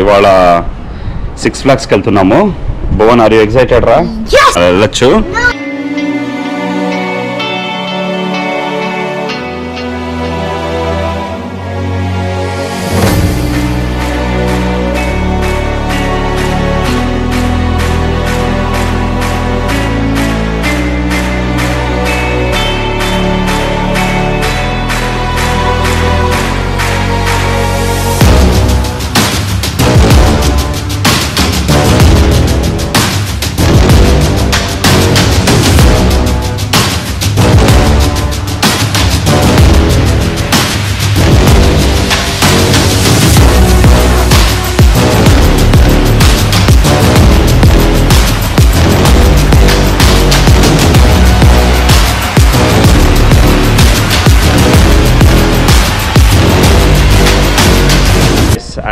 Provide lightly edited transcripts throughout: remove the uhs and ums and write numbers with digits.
ఇవాళ సిక్స్ ఫ్లాగ్స్కి వెళ్తున్నాము. Bhuvan, are you excited రా? వెళ్ళొచ్చు.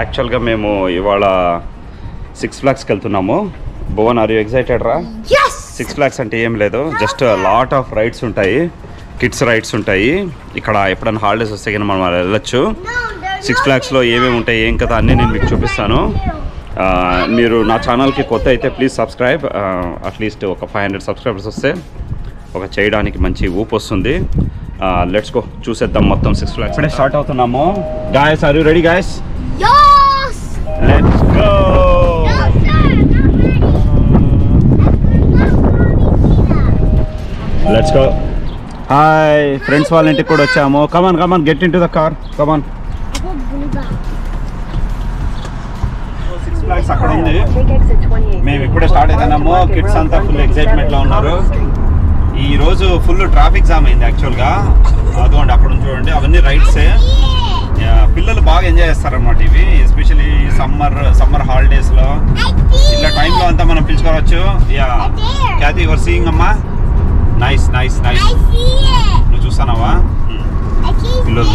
యాక్చువల్గా మేము ఇవాళ సిక్స్ ఫ్లాగ్స్కి వెళ్తున్నాము. భువన్, ఆర్ యూ ఎక్సైటెడ్ రా? సిక్స్ ఫ్లాగ్స్ అంటే ఏం లేదు, జస్ట్ లాట్ ఆఫ్ రైడ్స్ ఉంటాయి, కిడ్స్ రైడ్స్ ఉంటాయి. ఇక్కడ ఎప్పుడైనా హాలిడేస్ వస్తే కానీ మనం వెళ్ళొచ్చు. సిక్స్ ఫ్లాగ్స్లో ఏమేమి ఉంటాయి, ఏం కదా అన్నీ నేను మీకు చూపిస్తాను. మీరు నా ఛానల్కి కొత్త అయితే ప్లీజ్ సబ్స్క్రైబ్. అట్లీస్ట్ ఒక 500 సబ్స్క్రైబర్స్ వస్తే ఒక చేయడానికి మంచి ఊపు వస్తుంది. లెట్స్ గో, చూసేద్దాం మొత్తం సిక్స్ ఫ్లాగ్స్. ఇప్పుడే స్టార్ట్ అవుతున్నాము. Guys, are you ready guys? Yes! Let's go! Let's go. Hi, friends వాళ్ళ ఇంటికి కూడా వచ్చాము. Come on, get into the car. Come on. Six Flags అక్కడ ఉంది. మేము ఇప్పుడే స్టార్ట్ అవుతున్నాము. కిడ్స్ అంతా ఫుల్ ఎక్సైట్మెంట్ లో ఉన్నారు. ఈ రోజు ఫుల్ ట్రాఫిక్ జామ్ అయింది యాక్చువల్గా. అదిగోండి అక్కడ చూడండి, అవన్నీ రైడ్సే. పిల్లలు బాగా ఎంజాయ్ చేస్తారన్నమాట ఇవి, ఎస్పెషలీ సమ్మర్ హాలిడేస్లో. ఇలా టైంలో అంతా మనం పిలుచుకోవచ్చు. యా, క్యాతి యువర్ సీయింగ్ అమ్మా. నైస్. నువ్వు చూస్తానవా? పిల్లలు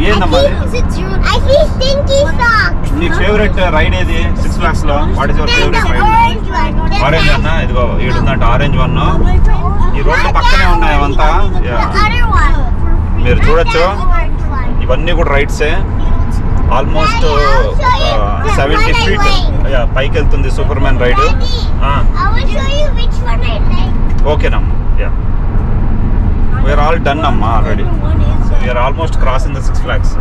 ఏందమ్మా నీ ఫేవరెట్ రైడ్ ఏది సిక్స్ ఫ్లాగ్స్ లో? What is your favourite ride? Orange అన్న, ఇదిగో ఈడుందంట ఆరెంజ్ వన్. ఈ రోడ్లు పక్కనే ఉన్నాయి అవంతా. మీరు చూడొచ్చు, ఇవన్నీ కూడా రైడ్సే. ఆల్మోస్ట్ 70 feet పైకి వెళ్తుంది సూపర్ మ్యాన్ రైడ్. ఓకేనమ్మా, యా, వీఆర్ ఆల్ డన్ అమ్మా already. We're almost crossing the Six Flags.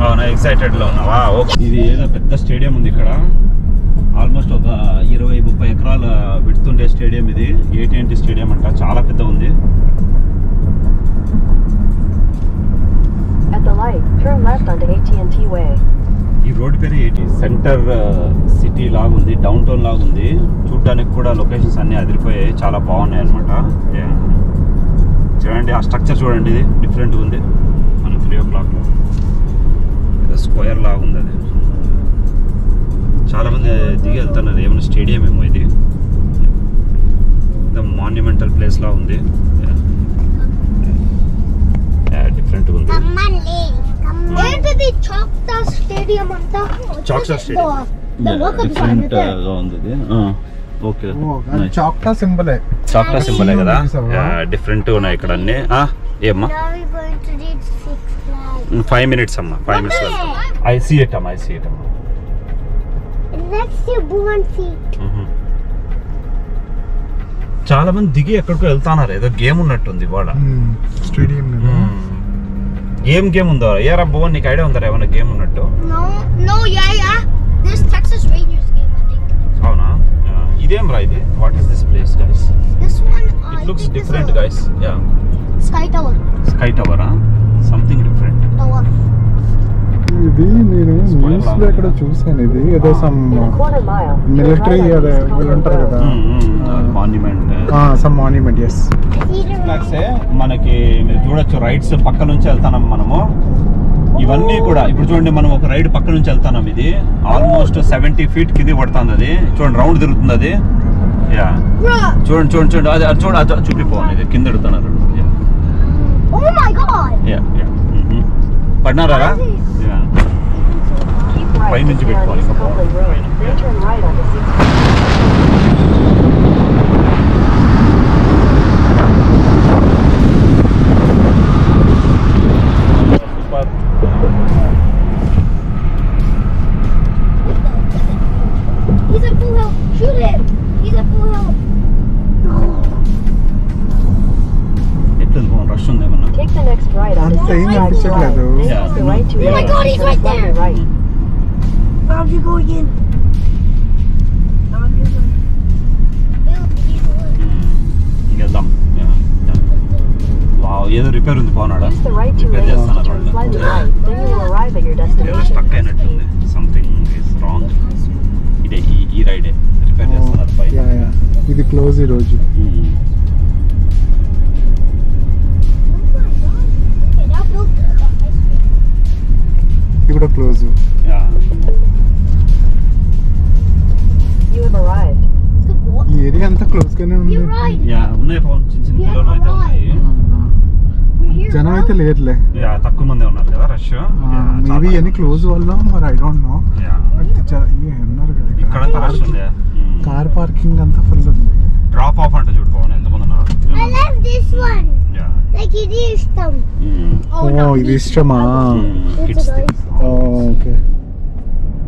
అవునా, ఎక్సైటెడ్ లో ఉన్నావా? ఓకే. ఇది ఏదో పెద్ద స్టేడియం ఉంది ఇక్కడ. ఆల్మోస్ట్ ఒక 20-30 ఎకరాల విడుతుండే స్టేడియం ఇది. AT&T స్టేడియం అంట, చాలా పెద్ద ఉంది. ఈ రోడ్ పేరు AT. సెంటర్ సిటీ లాగుంది, డౌన్ టౌన్ లాగుంది. చూడడానికి కూడా లొకేషన్స్ అన్నీ అదిరిపోయాయి, చాలా బాగున్నాయి అనమాట. చూడండి ఆ స్ట్రక్చర్ చూడండి, ఇది డిఫరెంట్గా ఉంది. మనం 3 o'clock ఏదో స్క్వేర్ లాగుంది. అది చాలామంది దిగి వెళ్తున్నారు. ఏమైనా స్టేడియం ఏమో ఇది, మాన్యుమెంటల్ ప్లేస్ లా ఉంది. డిఫరెంట్గా ఉంది. చాక్టా స్టేడియం డిఫరెంట్ గా ఉంది. ఓకే, చాక్టా సింబలే కదా. డిఫరెంట్ ఉన్నాయి ఇక్కడ అన్ని. ఏమ్మా 5 minutes అమ్మా, 5 minutes. ఐ సీ ఇట్ అమ్మా. చాలా మంది దిగి ఎక్కడికో వెళ్తున్నారు. ఏదో గేమ్ ఉన్నట్టుంది ఇవాళ స్టేడియం. ఏం గేమ్ ఉందో ఏరా భువన్, నీకు ఐడియా ఉందా ఏమన్నా గేమ్ ఉన్నట్టు? అవునా, ఇదేం రా ఇది? What is this place guys? It looks different guys. Yeah, sky టవరా? Something different. ఇది నేను న్యూస్ లో ఎక్కడ చూసాను. ఇది ఏదో సమ్ మిలిటరీ వీళ్ళుంటారు కదా, మాన్యుమెంట్. Some monument. ఎస్, మనకి మీరు చూడొచ్చు రైడ్స్ పక్క నుంచి వెళ్తాం మనము. ఇవన్నీ కూడా ఇప్పుడు చూడండి, మనం ఒక రైడ్ పక్క నుంచి వెళ్తాం. ఇది ఆల్మోస్ట్ 70 feet కింద పడుతుంది. అది చూడండి, రౌండ్ తిరుగుతుంది అది. యా, చూడండి అది చూపిపోవాలి. ఇది కింద ఎడుతున్నారు. పడినారా? పై నుంచి పెట్టుకోవాలి. సూపర్. ఏం కనిపించట్లేదు. Oh my God, he's right there. Bob, you go again. ఇంకెళ్దాం. వావ్, ఏదో రిపేర్ ఉంది పోనాడా. Use the right two lanes to turn slightly right, then you will arrive at your ఏదో destination. స్టక్ అయినట్టుంది. Something is wrong. ఇదే ఈ రైడే repair చేస్తున్నారు పైన. యా యా, ఇది క్లోజ్ ఈ రోజు. ఇది కూడా క్లోజ్. You have arrived. ఈ ఏరియా అంతా క్లోజ్ గానే ఉంది. You're right. ఉన్నాయి పవన్, చిన్న చిన్న పిల్లలు అయితే ఉన్నాయి. జనం అయితే లేదులే. తక్కువ మంది ఉన్నారు కదా, రష్. మేబీ ఎన్ని క్లోజ్ వల్ల మరి ఐ డోంట్ నో. ఉన్నారు ఇక్కడ కదా, రష్ ఉంది. కార్ పార్కింగ్ అంతా ఫుల్ ఉంది. డ్రాప్ ఆఫ్ అంటే చూడు పవన్, ఎంతమంది ఉన్నారు. I love this one. Like it is them. ఓ ఇది ఇష్టమా? Kids okay.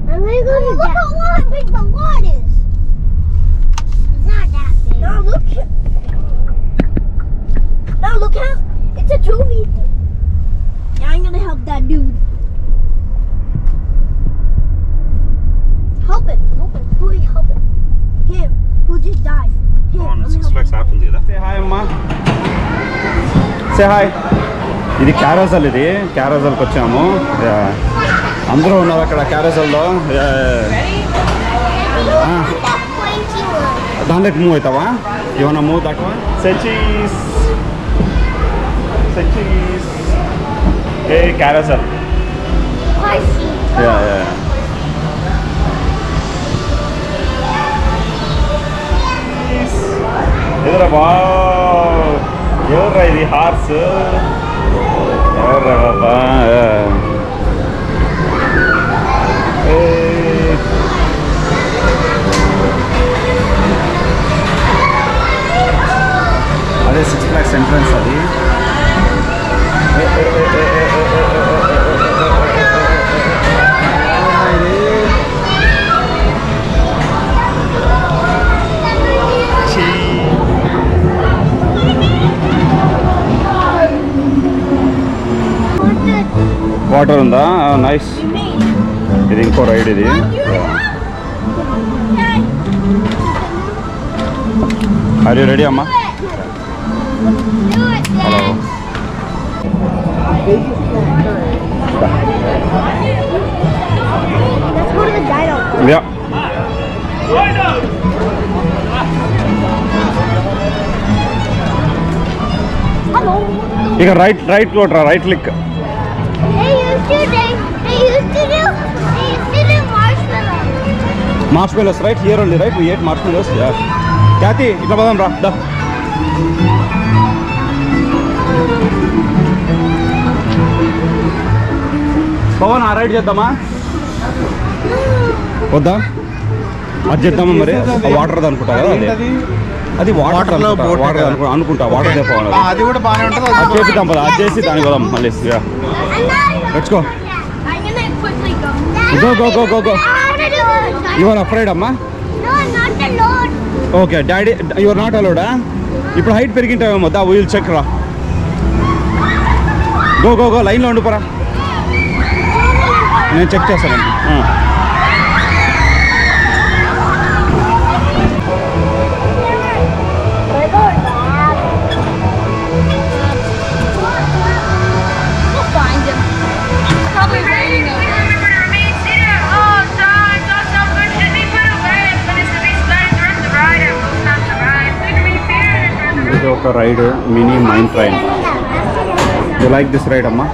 I'm gonna go to look how long big the lot is. It's not that big. No, look. No, look how it's a trophy. Yeah, I'm gonna help that dude. Help him. Who are you helping? Him. Who just died. Him. Pawan I'm 6 helping. lakhs app ఉంది కదా. Say hi అమ్మా. Say hi. ఇది carousel, ఇది క్యారోజల్కి వచ్చాము. అందరూ ఉన్నారు అక్కడ క్యారోజల్లో. That pointy one. దాంట్లోకి మూవ్ అవుతావా? ఏమన్నా మూవ్ దట్ వన్. సెచీస్ ఏ క్యారోజల్. I see. ఎదురా బా, ఎవర్రా ఇది హార్స్? ఎవర్రా బాబా? అదే 6 lakhs ఎంట్రన్స్ అది. వాటర్ ఉందా? నైస్. ఇది ఇంకో రైడ్ ఇది. ఆర్ యూ రెడీ అమ్మా? Hello. Let's go to the dino. Yeah. Hello. ఇక రైట్ కొట్రా, right click. They used to do marshmallows. Marshmallows right here only right. We ate marshmallows. Yeah. Khyati ఇట్లా పదాం రా. దా. పవన్ ఆ రైడ్ చేద్దామా? వద్దా? అది చేద్దామా మరి? వాటర్ అనుకుంటా కదా అది. అది వాటర్ అనుకుంటా. వాటర్ చెప్పాలి. అది కూడా బాగానే ఉంటుంది. అది చేపిద్దాం పద. అది చేసి దానికి పోదాం మళ్ళీ. Let's go. I'm gonna quickly go. Go. You are afraid అమ్మా? No, I'm not alone. Okay daddy you are not అలౌడా? ఇప్పుడు హైట్ పెరిగింటావేమో. దా విల్ చెక్ రా. గో లైన్లో ఉండిపోరా, నేను చెక్ చేస్తానండి. We'll find him. He's probably waiting up there. ఇది ఒక ride, mini mine train. You like this ride అమ్మా?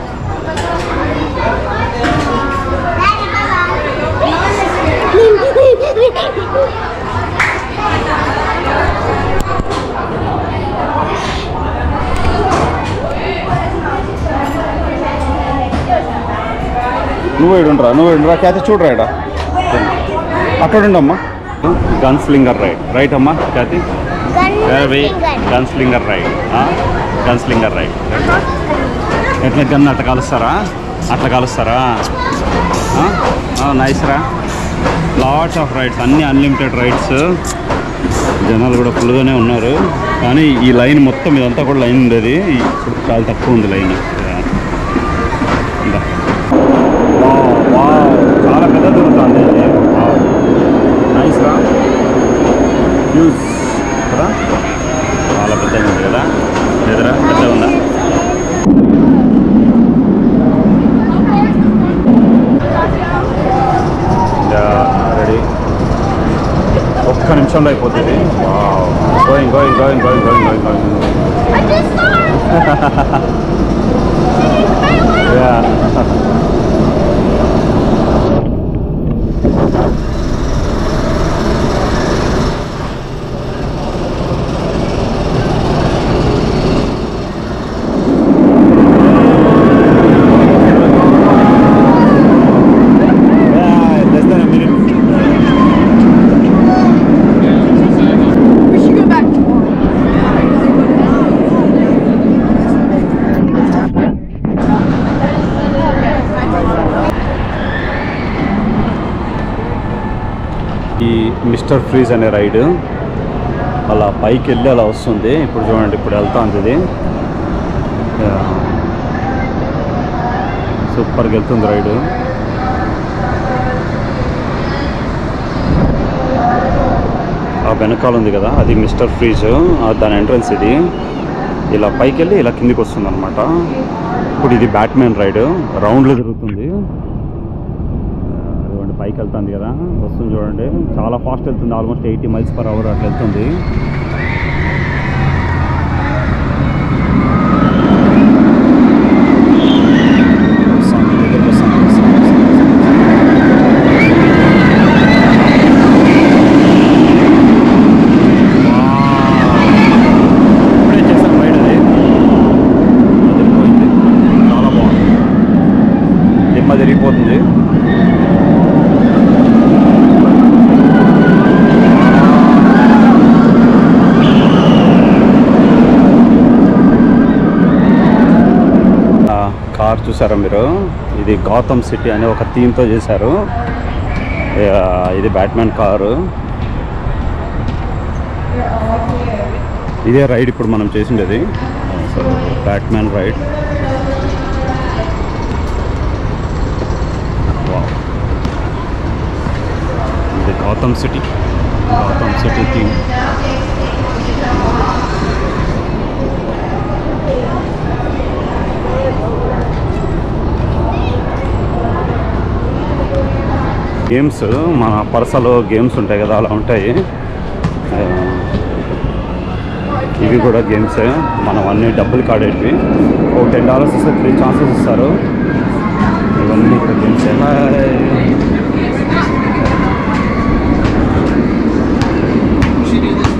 నువ్వు ఇడుండ్రా ఖ్యాతి చూడరా ఇడ అక్కడ ఉండమ్మా. గన్ స్లింగర్ రైట్ అమ్మా ఖ్యాతి. Gunslinger ride. ఎట్లా గన్ అట్లా కాలుస్తారా? నైస్ రా. లాట్స్ ఆఫ్ రైడ్స్, అన్నీ అన్లిమిటెడ్ రైడ్స్. జనాలు కూడా ఫుల్గానే ఉన్నారు. కానీ ఈ లైన్ మొత్తం ఇదంతా కూడా లైన్ ఉండేది, ఇప్పుడు చాలా తక్కువ ఉంది లైన్. యూజ్ కదా, చాలా పెద్దగా ఉంది కదా, ఎదురా పెద్దగా ఉందా? రెడీ, ఒక్క నిమిషంలో అయిపోతుంది. Going going going going going going going. ఈ మిస్టర్ ఫ్రీజ్ అనే రైడ్ అలా పైకి వెళ్ళి అలా వస్తుంది. ఇప్పుడు చూడండి, ఇప్పుడు వెళ్తుంది ఇది. సూపర్గా వెళ్తుంది రైడు. ఆ వెనకాల ఉంది కదా, అది మిస్టర్ ఫ్రీజ్, దాని ఎంట్రన్స్ ఇది. ఇలా పైకి వెళ్ళి ఇలా కిందికి వస్తుంది అనమాట. ఇప్పుడు ఇది బ్యాట్మెన్ రైడ్, రౌండ్లో తిరుగుతుంది. పైకి వెళ్తుంది కదా, వస్తుంది చూడండి, చాలా ఫాస్ట్ వెళ్తుంది. ఆల్మోస్ట్ 80 మైల్స్ పర్ అవర్ అట్లా వెళ్తుంది. ఇప్పుడే చేశాను రైడ్, అది తిరిగిపోయింది, చాలా బాగుంది. దిమ్మ తిరిగిపోతుంది. కార్ చూసారా మీరు, ఇది గాథమ్ సిటీ అనే ఒక థీమ్తో చేశారు. ఇది బ్యాట్మెన్ కారు. ఇదే రైడ్ ఇప్పుడు మనం చేసిండేది, బ్యాట్మెన్ రైడ్. ఇది గాథమ్ సిటీ థీమ్. గేమ్స్, మన పర్సలో గేమ్స్ ఉంటాయి కదా, అలా ఉంటాయి. ఇవి కూడా గేమ్సే, మనం అన్ని డబ్బులు కాడేటివి. ఒక $10 ఇస్తే 3 ఛాన్సెస్ ఇస్తారు. ఇవన్నీ ఇక్కడ గేమ్సే,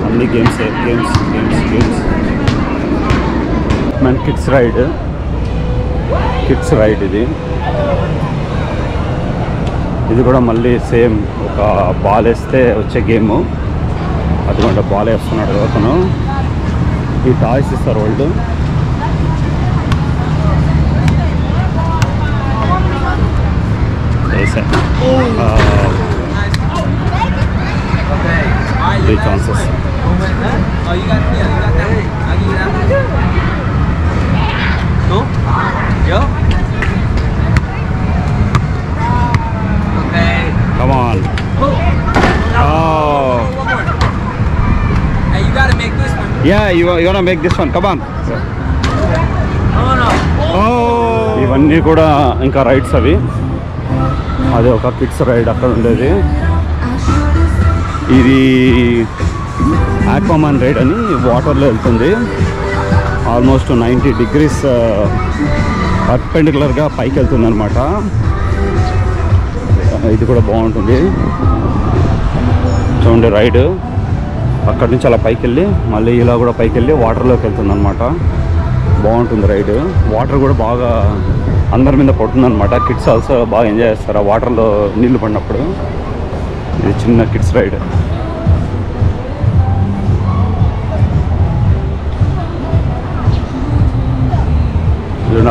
అన్ని గేమ్సే. Games games games. మన కిడ్స్ రైడ్ ఇది కూడా మళ్ళీ సేమ్, ఒక బాల్ వేస్తే వచ్చే గేము. అదిగోండి బాల్ వేస్తున్నాడు అతను. ఈ టాయ్స్ ఇస్తారు వాళ్ళు. Three chances. Come on. Oh. Hey, you gotta make this one. Yeah, you wanna make this one. Come on. Oh no. Oh. ఇవన్నీ కూడా ఇంకా రైడ్స్ అవి. అదే ఒక కిడ్స్ రైడ్ అక్కడ ఉండేది. ఇది ఆక్వామాన్ రైడ్ అని వాటర్లో వెళ్తుంది. ఆల్మోస్ట్ 90 degrees పర్పెండిక్యులర్గా పైకి వెళ్తుంది అనమాట. ఇది కూడా బాగుంటుంది చూడండి రైడ్. అక్కడి నుంచి అలా పైకి వెళ్ళి మళ్ళీ ఇలా కూడా పైకి వెళ్ళి వాటర్లోకి వెళ్తుంది అనమాట. బాగుంటుంది రైడ్. వాటర్ కూడా బాగా అందరి మీద పడుతుంది అనమాట. కిడ్స్ ఆల్సో బాగా ఎంజాయ్ చేస్తారు ఆ వాటర్లో నీళ్లు పడినప్పుడు. ఇది చిన్న కిడ్స్ రైడ్.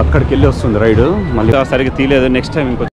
అక్కడికి వెళ్ళి వస్తుంది రైడ్. మళ్ళీ సరిగ్గా తీయలేదు. Next time ఇంకొచ్చి